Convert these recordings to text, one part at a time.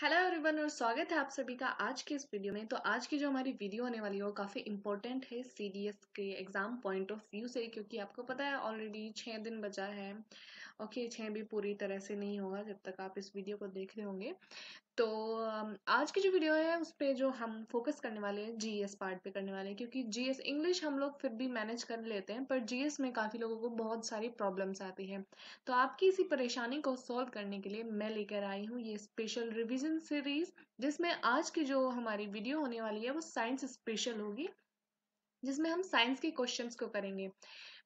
Hello everyone और स्वागत है आप सभी का आज के इस वीडियो में। तो आज की जो हमारी वीडियो होने वाली है वो काफ़ी इंपॉर्टेंट है सीडीएस के एग्जाम पॉइंट ऑफ व्यू से, क्योंकि आपको पता है ऑलरेडी 6 दिन बचा है। ओके, 6 भी पूरी तरह से नहीं होगा जब तक आप इस वीडियो को देख रहे होंगे। तो आज की जो वीडियो है उस पे जो हम फोकस करने वाले हैं जीएस पार्ट पे करने वाले हैं, क्योंकि जीएस इंग्लिश हम लोग फिर भी मैनेज कर लेते हैं, पर जीएस में काफ़ी लोगों को बहुत सारी प्रॉब्लम्स आती है। तो आपकी इसी परेशानी को सॉल्व करने के लिए मैं लेकर आई हूँ ये स्पेशल रिवीजन सीरीज, जिसमें आज की जो हमारी वीडियो होने वाली है वो साइंस स्पेशल होगी, जिसमें हम साइंस के क्वेश्चंस को करेंगे।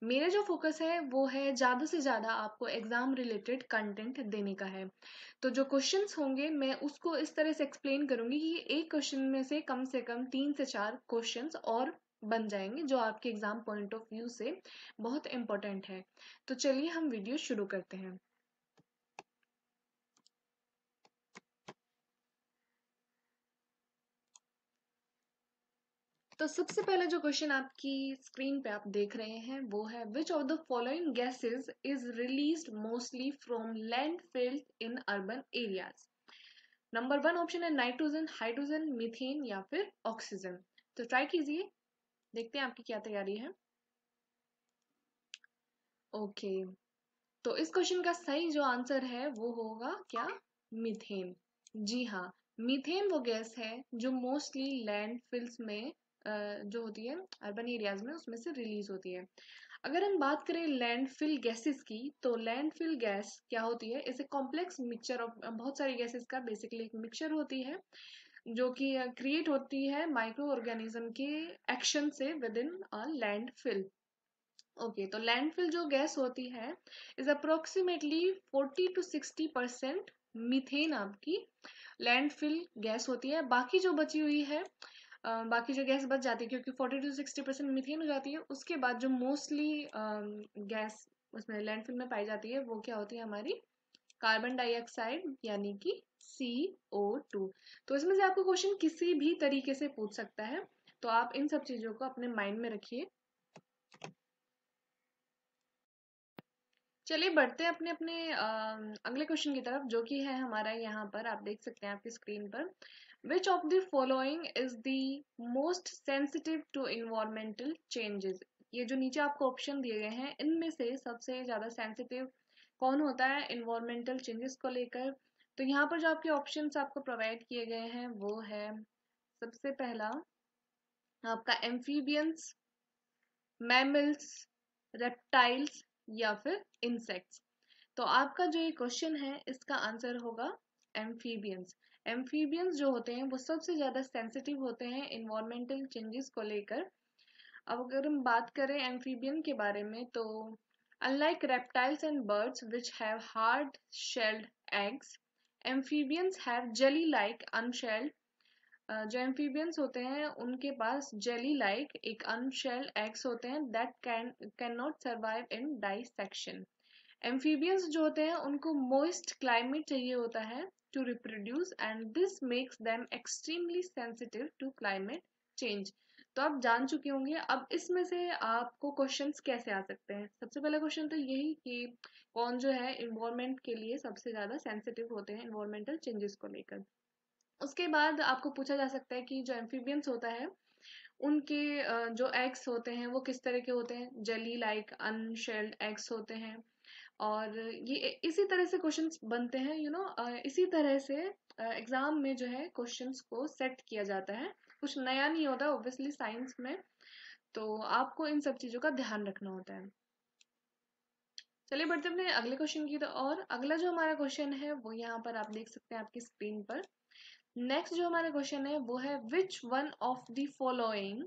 मेरा जो फोकस है वो है ज़्यादा से ज़्यादा आपको एग्जाम रिलेटेड कंटेंट देने का है। तो जो क्वेश्चंस होंगे मैं उसको इस तरह से एक्सप्लेन करूंगी कि एक क्वेश्चन में से कम 3 से 4 क्वेश्चंस और बन जाएंगे, जो आपके एग्जाम पॉइंट ऑफ व्यू से बहुत इंपॉर्टेंट है। तो चलिए हम वीडियो शुरू करते हैं। तो सबसे पहला जो क्वेश्चन आपकी स्क्रीन पे आप देख रहे हैं वो है, विच of the following gases is released mostly from landfill in urban areas. Number 1 option है नाइट्रोजन, हाइड्रोजन, मीथेन या फिर ऑक्सीजन। तो ट्राई कीजिए, देखते हैं आपकी क्या तैयारी है। ओके, तो इस क्वेश्चन का सही जो आंसर है वो होगा क्या, मीथेन। जी हाँ, मीथेन वो गैस है जो मोस्टली लैंडफिल्स में जो होती है अर्बन एरियाज में उसमें से रिलीज होती है। अगर हम बात करें लैंडफिल गैसेस की, तो लैंडफिल गैस क्या होती है, इसे कॉम्प्लेक्स मिक्सचर ऑफ बहुत सारी गैसेस का बेसिकली एक मिक्सचर होती है, जो कि क्रिएट होती है माइक्रो ऑर्गेनिज्म के एक्शन से with in a landfill. Okay, तो लैंडफिल जो गैस होती है इज अप्रोक्सीमेटली 40 to 60% मीथेन आपकी लैंडफिल गैस होती है। बाकी जो बची हुई है बाकी जो गैस बच जाती है, क्योंकि 40 to 60% मीथेन हो जाती है, उसके बाद जो मोस्टली गैस उसमें लैंडफिल में पाई जाती है वो क्या होती है हमारी, कार्बन डाइऑक्साइड यानी कि CO2। तो इसमें से आपको क्वेश्चन किसी भी तरीके से पूछ सकता है, तो आप इन सब चीजों को अपने माइंड में रखिए। चलिए बढ़ते हैं अपने अपने अगले क्वेश्चन की तरफ, जो कि है हमारा यहाँ पर आप देख सकते हैं आपकी स्क्रीन पर। Which of the following is the most sensitive to environmental changes. ये जो नीचे आपको ऑप्शन दिए गए हैं इनमें से सबसे ज्यादा सेंसिटिव कौन होता है इन्वायरमेंटल चेंजेस को लेकर। तो यहाँ पर जो आपके ऑप्शंस आपको प्रोवाइड किए गए हैं वो है, सबसे पहला आपका एम्फीबियंस, मैमल्स, रेप्टाइल्स या फिर इंसेक्ट्स। तो आपका जो ये क्वेश्चन है इसका आंसर होगा एम्फीबियंस। एम्फीबियंस जो होते हैं वो सबसे ज्यादा सेंसिटिव होते हैं इन्वायरमेंटल चेंजेस को लेकर। अब अगर हम बात करें एम्फीबियन के बारे में, तो unlike reptiles and birds which have hard shelled eggs, amphibians have jelly like unshelled. जो एम्फीबियंस होते हैं उनके पास जेली लाइक एक अनशेल्ड एग्स होते हैं that cannot survive in desiccation. Amphibians जो होते हैं उनको मोइस्ट क्लाइमेट चाहिए होता है to reproduce, and this makes them extremely sensitive to climate change. तो आप जान चुके होंगे। अब इसमें से आपको क्वेश्चंस कैसे आ सकते हैं, सबसे पहला क्वेश्चन तो यही कि कौन जो है इन्वायरमेंट के लिए सबसे ज्यादा सेंसिटिव होते हैं इन्वायरमेंटल चेंजेस को लेकर। उसके बाद आपको पूछा जा सकता है कि जो एम्फीबियंस होता है उनके जो एग्स होते हैं वो किस तरह के होते हैं, जेली लाइक अनशेल्ड एग्स होते हैं। और ये इसी तरह से क्वेश्चंस बनते हैं, इसी तरह से एग्जाम में जो है क्वेश्चंस को सेट किया जाता है। कुछ नया नहीं होता ऑब्वियसली साइंस में, तो आपको इन सब चीजों का ध्यान रखना होता है। चलिए बढ़ते हैं अपने अगले क्वेश्चन की। तो और अगला जो हमारा क्वेश्चन है वो यहाँ पर आप देख सकते हैं आपकी स्क्रीन पर। नेक्स्ट जो हमारा क्वेश्चन है वो है, which one of the following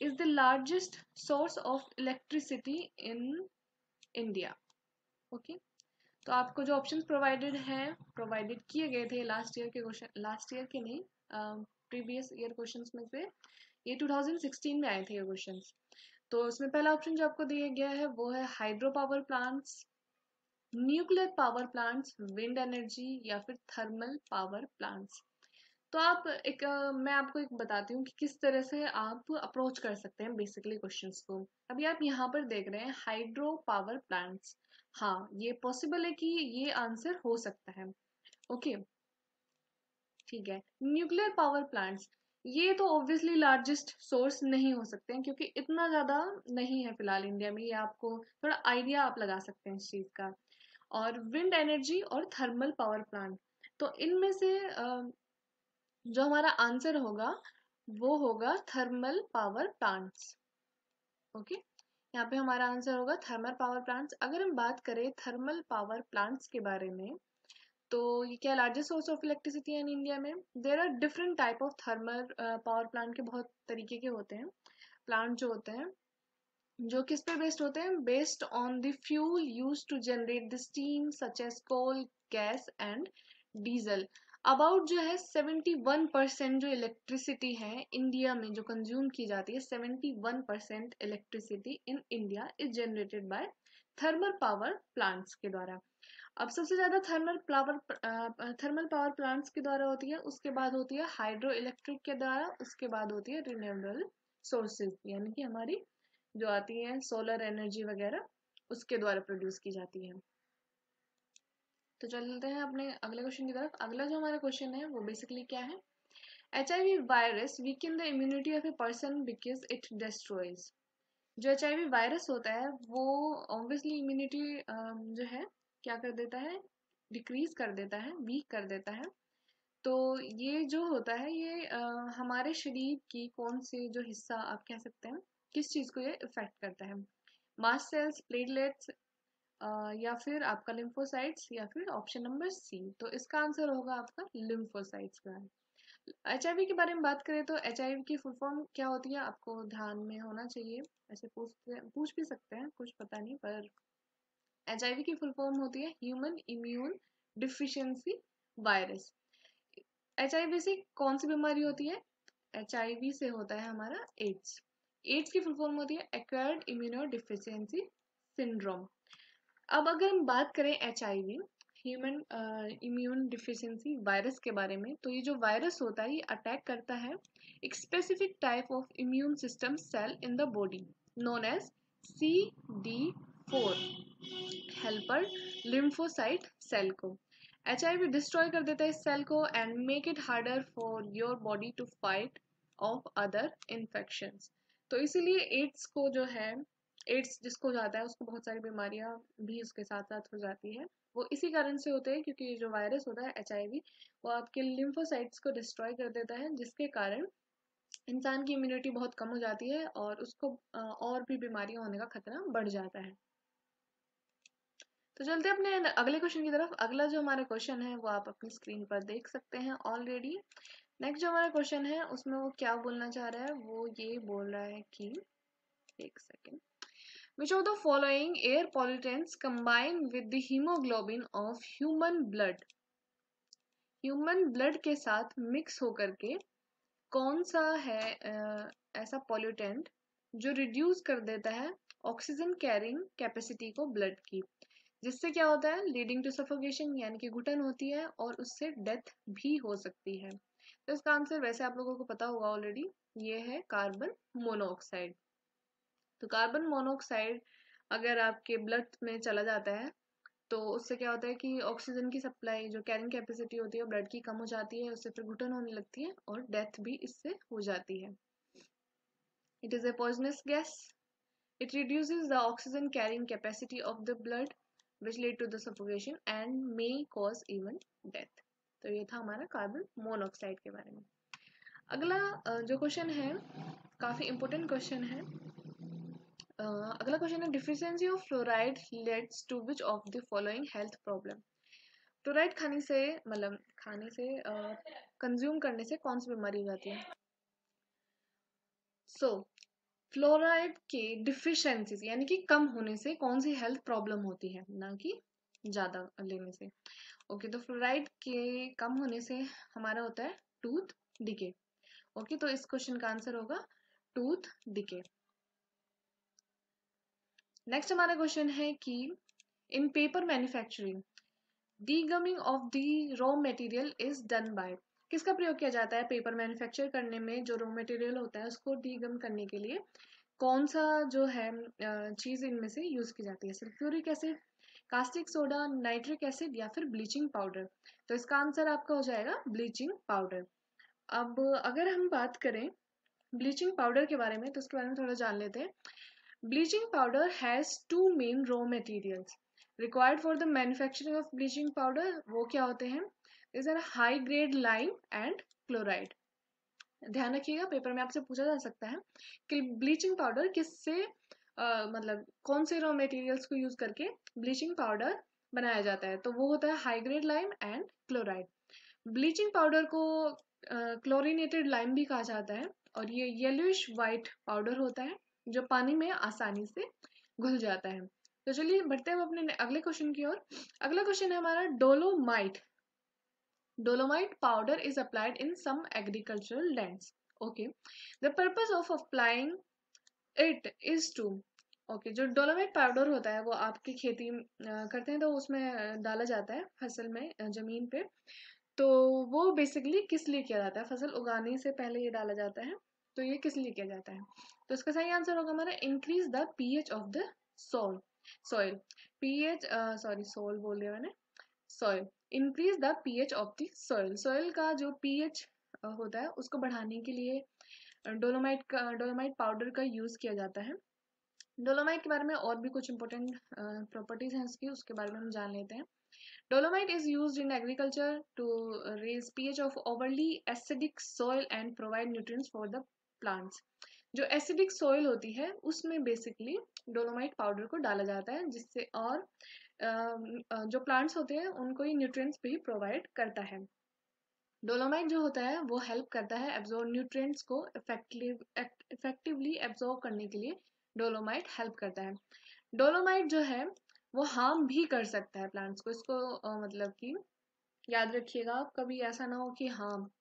is the largest source of electricity in India. Okay, तो आपको जो ऑप्शंस प्रोवाइडेड किए गए थे लास्ट ईयर के क्वेश्चन, लास्ट ईयर के नहीं, प्रीवियस ईयर क्वेश्चंस में से ये 2016 में आए थे ये क्वेश्चंस। तो उसमें पहला ऑप्शन जो आपको दिया गया है वो है hydro power plants, nuclear power plants, wind energy या फिर थर्मल पावर प्लांट्स। तो आप मैं आपको एक बताती हूँ कि किस तरह से आप अप्रोच कर सकते हैं बेसिकली क्वेश्चंस को। अभी आप यहाँ पर देख रहे हैं हाइड्रो पावर प्लांट्स। हाँ, ये पॉसिबल है कि ये आंसर हो सकता है। ओके, ठीक है। न्यूक्लियर पावर प्लांट्स, ये तो ऑब्वियसली लार्जेस्ट सोर्स नहीं हो सकते हैं क्योंकि इतना ज्यादा नहीं है फिलहाल इंडिया में, ये आपको थोड़ा आइडिया आप लगा सकते हैं इस चीज का। और विंड एनर्जी और थर्मल पावर प्लांट, तो इनमें से जो हमारा आंसर होगा वो होगा थर्मल पावर प्लांट्स। ओके, यहाँ पे हमारा आंसर होगा थर्मल पावर प्लांट्स। अगर हम बात करें थर्मल पावर प्लांट्स के बारे में, तो ये क्या लार्जेस्ट सोर्स ऑफ इलेक्ट्रिसिटी है इन इंडिया में। There are different type of thermal power plant के बहुत तरीके के होते हैं प्लांट जो होते हैं, जो किस पे बेस्ड होते हैं, based on the fuel use to generate the steam such as coal, gas and diesel. About जो है 71% जो इलेक्ट्रिसिटी है इंडिया में जो कंज्यूम की जाती है, 71% electricity in India is generated by thermal power plants के द्वारा। अब सबसे ज्यादा थर्मल पावर प्लांट्स के द्वारा होती है, उसके बाद होती है हाइड्रो इलेक्ट्रिक के द्वारा, उसके बाद होती है रिन्यूएबल सोर्सेज यानी कि हमारी जो आती है सोलर एनर्जी वगैरह, उसके द्वारा प्रोड्यूस की जाती है। तो चलते हैं अपने अगले क्वेश्चन की तरफ। अगला जो हमारा क्वेश्चन है वो बेसिकली क्या है, HIV virus weaken the immunity of a person because it destroys. जो HIV वायरस होता है वो ऑब्वियसली इम्यूनिटी जो है क्या कर देता है, डिक्रीज कर देता है, वीक कर देता है। तो ये जो होता है ये हमारे शरीर की कौन से जो हिस्सा आप कह सकते हैं किस चीज को ये इफेक्ट करता है, मास्ट सेल्स, प्लेटलेट्स, या फिर आपका लिम्फोसाइट्स, या फिर ऑप्शन नंबर सी। तो इसका आंसर होगा आपका लिम्फोसाइट्स का। HIV के बारे में बात करें तो HIV की फुल फॉर्म क्या होती है आपको ध्यान में होना चाहिए, ऐसे पूछ भी सकते हैं, कुछ पता नहीं, पर HIV की फुल फॉर्म होती है human immune deficiency virus. HIV से कौन सी बीमारी होती है, HIV से होता है हमारा एड्स। एड्स की फुल फॉर्म होती है एक्वायर्ड इम्यूनो डिफिशियंसी सिंड्रोम। अब अगर हम बात करें HIV human immune deficiency virus के बारे में, तो ये जो वायरस होता है ये अटैक करता है एक specific type of immune system cell in the body known as CD4 helper lymphocyte cell को। HIV डिस्ट्रॉय कर देता है इस सेल को and make it harder for your body to fight off other infections. तो इसीलिए एड्स को जो है, एड्स जिसको हो जाता है उसको बहुत सारी बीमारियां भी उसके साथ साथ हो जाती है। वो इसी कारण से होते हैं क्योंकि जो वायरस होता है HIV वो आपके लिम्फोसाइट्स को डिस्ट्रॉय कर देता है, जिसके कारण इंसान की इम्यूनिटी बहुत कम हो जाती है और उसको और भी बीमारियां होने का खतरा बढ़ जाता है। तो चलते अपने अगले क्वेश्चन की तरफ। अगला जो हमारा क्वेश्चन है वो आप अपनी स्क्रीन पर देख सकते हैं ऑलरेडी। नेक्स्ट जो हमारा क्वेश्चन है उसमें वो क्या बोलना चाह रहा है, वो ये बोल रहा है कि एक second, which of the following air pollutants combine with the hemoglobin of human blood, human blood के साथ मिक्स होकर के कौन सा है ऐसा पॉल्यूटेंट जो रिड्यूस कर देता है ऑक्सीजन कैरिंग कैपेसिटी को ब्लड की, जिससे क्या होता है लीडिंग टू सफोकेशन यानी कि घुटन होती है और उससे डेथ भी हो सकती है। तो इसका आंसर वैसे आप लोगों को पता होगा ऑलरेडी, ये है कार्बन मोनोऑक्साइड। तो कार्बन मोनोऑक्साइड अगर आपके ब्लड में चला जाता है तो उससे क्या होता है कि ऑक्सीजन की सप्लाई जो कैरिंग कैपेसिटी होती है ब्लड की कम हो जाती है, उससे फिर घुटन होने लगती है और डेथ भी इससे हो जाती है। It is a poisonous gas, it reduces the oxygen carrying capacity of the blood which lead to the suffocation and may cause even death. तो ये था हमारा कार्बन मोनोऑक्साइड के बारे में। अगला जो क्वेश्चन है काफी इंपॉर्टेंट क्वेश्चन है। अगला क्वेश्चन है deficiency of fluoride leads to which of the following health problem. Fluoride खाने से मतलब खाने से कंज्यूम करने से कौन सी बीमारी हो जाती है। सो फ्लोराइड के डिफिशियंसीज यानी कि कम होने से कौन सी हेल्थ प्रॉब्लम होती है, ना कि ज्यादा लेने से। ओके, तो फ्लोराइड के कम होने से हमारा होता है टूथ डिके। ओके, तो इस क्वेश्चन का आंसर होगा टूथ डिके। नेक्स्ट हमारा क्वेश्चन है कि इन paper manufacturing degumming of the raw material is done by, किसका प्रयोग किया जाता है पेपर मैन्युफैक्चर करने में, जो रॉ मटेरियल होता है उसको डीगम करने के लिए कौन सा जो है चीज इनमें से यूज की जाती है। Sulphuric acid, caustic soda, nitric acid या फिर ब्लीचिंग पाउडर? तो इसका आंसर आपका हो जाएगा ब्लीचिंग पाउडर। अब अगर हम बात करें ब्लीचिंग पाउडर के बारे में तो उसके बारे में थोड़ा जान लेते हैं। Bleaching powder has two main raw materials required for the manufacture of bleaching powder. वो क्या होते हैं? This are high grade lime and chloride. ध्यान रखिएगा, पेपर में आपसे पूछा जा सकता है कि ब्लीचिंग पाउडर किससे मतलब कौन से रॉ मटेरियल्स को यूज करके ब्लीचिंग पाउडर बनाया जाता है, तो वो होता है high grade lime and chloride. Bleaching powder को क्लोरीनेटेड लाइम भी कहा जाता है और ये येलोइश वाइट पाउडर होता है जो पानी में आसानी से घुल जाता है। तो चलिए बढ़ते हैं अपने अगले क्वेश्चन की ओर। अगला क्वेश्चन है हमारा dolomite. Dolomite powder is applied in some agricultural lands. Okay. The purpose of applying it is to okay जो डोलोमाइट पाउडर होता है वो आपकी खेती करते हैं तो उसमें डाला जाता है फसल में, जमीन पे। तो वो बेसिकली किस लिए किया जाता है? फसल उगाने से पहले ये डाला जाता है। तो ये किस लिए किया जाता है? तो इसका सही आंसर होगा हमारा increase the pH of the soil. PH, sorry soul बोल दिया मैंने, soil. Increase the pH of the soil. Soil का जो पीएच होता है उसको बढ़ाने के लिए डोलोमाइट पाउडर का यूज किया जाता है। डोलोमाइट के बारे में और भी कुछ इंपॉर्टेंट प्रॉपर्टीज हैं इसकी, उसके बारे में हम जान लेते हैं। Dolomite is used in agriculture to raise pH of overly acidic soil and provide nutrients for the plants. जो एसिडिक सॉइल होती है उसमें बेसिकली डोलोमाइट पाउडर को डाला जाता है जिससे और जो प्लांट्स होते हैं उनको ये न्यूट्रिएंट्स भी प्रोवाइड करता है। डोलोमाइट जो होता है वो हेल्प करता है एब्जॉर्ब न्यूट्रिएंट्स को इफेक्टिवली एब्जॉर्ब करने के लिए डोलोमाइट हेल्प करता है। डोलोमाइट जो है वो हार्म भी कर सकता है प्लांट्स को। इसको मतलब कि याद रखिएगा, कभी ऐसा ना हो कि हाँ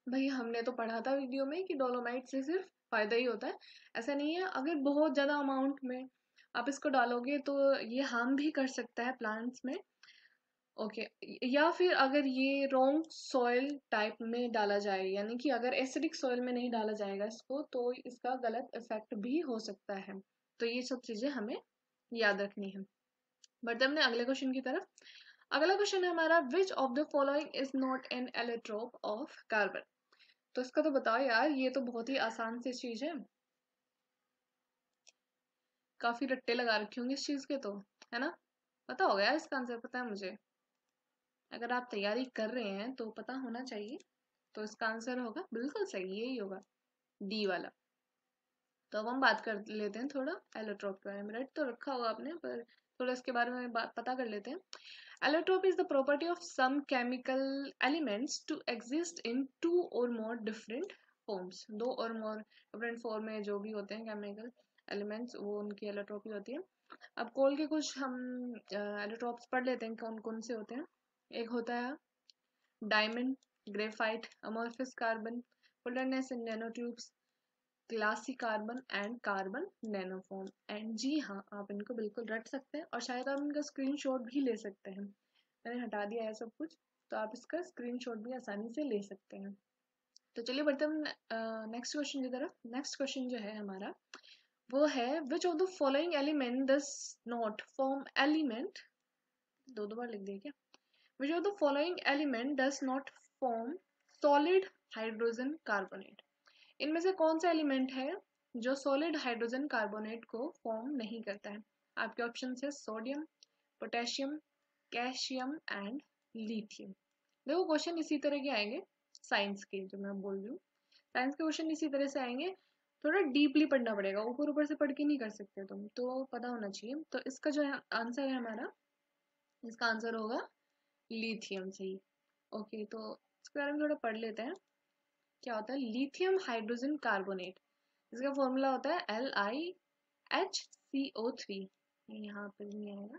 भाई हमने तो पढ़ा था वीडियो में कि डोलोमाइट से सिर्फ फायदा ही होता है। ऐसा नहीं है, अगर बहुत ज्यादा अमाउंट में आप इसको डालोगे तो ये हार्म भी कर सकता है प्लांट्स में। ओके। या फिर अगर ये रॉन्ग सॉइल टाइप में डाला जाए, यानी कि अगर एसिडिक सॉइल में नहीं डाला जाएगा इसको तो इसका गलत इफेक्ट भी हो सकता है। तो ये सब चीजें हमें याद रखनी है। बढ़ते अपने अगले क्वेश्चन की तरफ। अगला क्वेश्चन है हमारा विच of the following is not an allotrope of carbon? तो इसका तो बताओ यार, ये तो बहुत ही आसान सी चीज है। काफी रट्टे लगा रखे होंगे इस चीज के तो, है ना? पता होगा यार इसका आंसर, पता है मुझे। अगर आप तैयारी कर रहे हैं तो पता होना चाहिए। तो इसका आंसर होगा बिल्कुल सही, यही होगा, डी वाला। तो अब हम बात कर लेते हैं थोड़ा एलोट्रोप के बारे में। राइट तो रखा होगा आपने, पर थोड़ा इसके बारे में पता कर लेते हैं। Allotrope is the property of some chemical elements to exist in two और मोर डिफरेंट फॉर्म्स। दो और मोर डिफरेंट फॉर्म में जो भी होते हैं केमिकल एलिमेंट्स वो उनकी एलोट्रोपी होती है। अब कोल के कुछ हम एलोट्रोप्स पढ़ लेते हैं कौन कौन से होते हैं। एक होता है diamond, graphite, amorphous carbon, fullerenes in nanotubes, glassy carbon and carbon nanoform. And जी हाँ, आप इनको बिल्कुल रट सकते हैं और शायद आप इनका स्क्रीनशॉट भी ले सकते हैं। मैंने हटा दिया है सब कुछ, तो आप इसका स्क्रीनशॉट भी आसानी से ले सकते हैं। तो चलिए बढ़ते हैं नेक्स्ट क्वेश्चन की तरफ। नेक्स्ट क्वेश्चन जो है हमारा वो है विच of the following element does not form element, दो दो बार लिख दिया क्या? Which of the following element does not form solid hydrogen carbonate? इनमें से कौन सा एलिमेंट है जो सॉलिड हाइड्रोजन कार्बोनेट को फॉर्म नहीं करता है? आपके ऑप्शन है sodium, potassium, calcium and lithium. देखो क्वेश्चन इसी तरह के आएंगे साइंस के, जो मैं बोल रही हूँ साइंस के क्वेश्चन इसी तरह से आएंगे। थोड़ा डीपली पढ़ना पड़ेगा, ऊपर ऊपर से पढ़ के नहीं कर सकते तुम, तो पता होना चाहिए। तो इसका जो आंसर है हमारा, इसका आंसर होगा लिथियम सही। ओके, तो इसके बारे में थोड़ा पढ़ लेते हैं। क्या होता है लिथियम हाइड्रोजन कार्बोनेट? इसका फॉर्मूला होता है LiHCO3। यहाँ पे नहीं आएगा,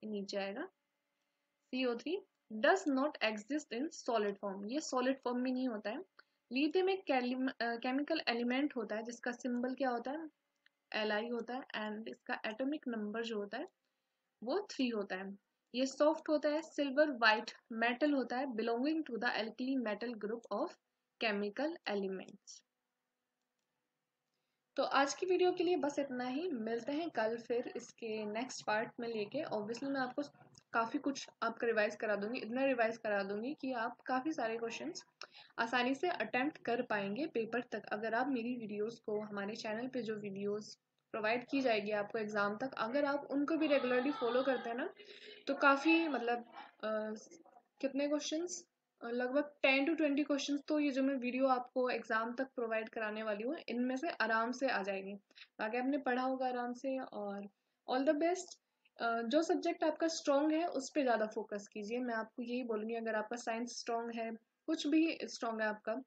नीचे आएगा। CO3 does not exist in solid form. ये सॉलिड फॉर्म में नहीं होता है। लिथियम एक केमिकल एलिमेंट होता है जिसका सिंबल क्या होता है? Li होता है एंड इसका एटॉमिक नंबर जो होता है वो 3 होता है। ये सॉफ्ट होता है, सिल्वर वाइट मेटल होता है, belonging to the alkali metal group of chemical elements. तो आज की वीडियो के लिए बस इतना ही। मिलते हैं कल फिर इसके नेक्स्ट पार्ट में लेके। ऑब्वियसली मैं आपको काफ़ी कुछ आपका रिवाइज करा दूंगी, इतना रिवाइज करा दूंगी कि आप काफ़ी सारे क्वेश्चंस आसानी से अटेम्प्ट कर पाएंगे पेपर तक, अगर आप मेरी वीडियोस को, हमारे चैनल पे जो वीडियोस प्रोवाइड की जाएगी आपको एग्ज़ाम तक, अगर आप उनको भी रेगुलरली फॉलो करते हैं ना, तो काफ़ी मतलब कितने क्वेश्चंस, लगभग 10 to 20 क्वेश्चंस तो ये जो मैं वीडियो आपको एग्जाम तक प्रोवाइड कराने वाली हूँ इनमें से आराम से आ जाएंगे। आगे आपने पढ़ा होगा आराम से। और ऑल द बेस्ट। जो सब्जेक्ट आपका स्ट्रॉन्ग है उस पर ज़्यादा फोकस कीजिए, मैं आपको यही बोलूँगी। अगर आपका साइंस स्ट्रॉन्ग है, कुछ भी स्ट्रॉन्ग है आपका,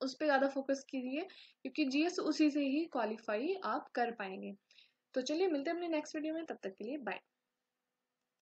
उस पर ज़्यादा फोकस कीजिए, क्योंकि जीएस उसी से ही क्वालिफाई आप कर पाएंगे। तो चलिए मिलते हैं अपने नेक्स्ट वीडियो में, तब तक के लिए बाय।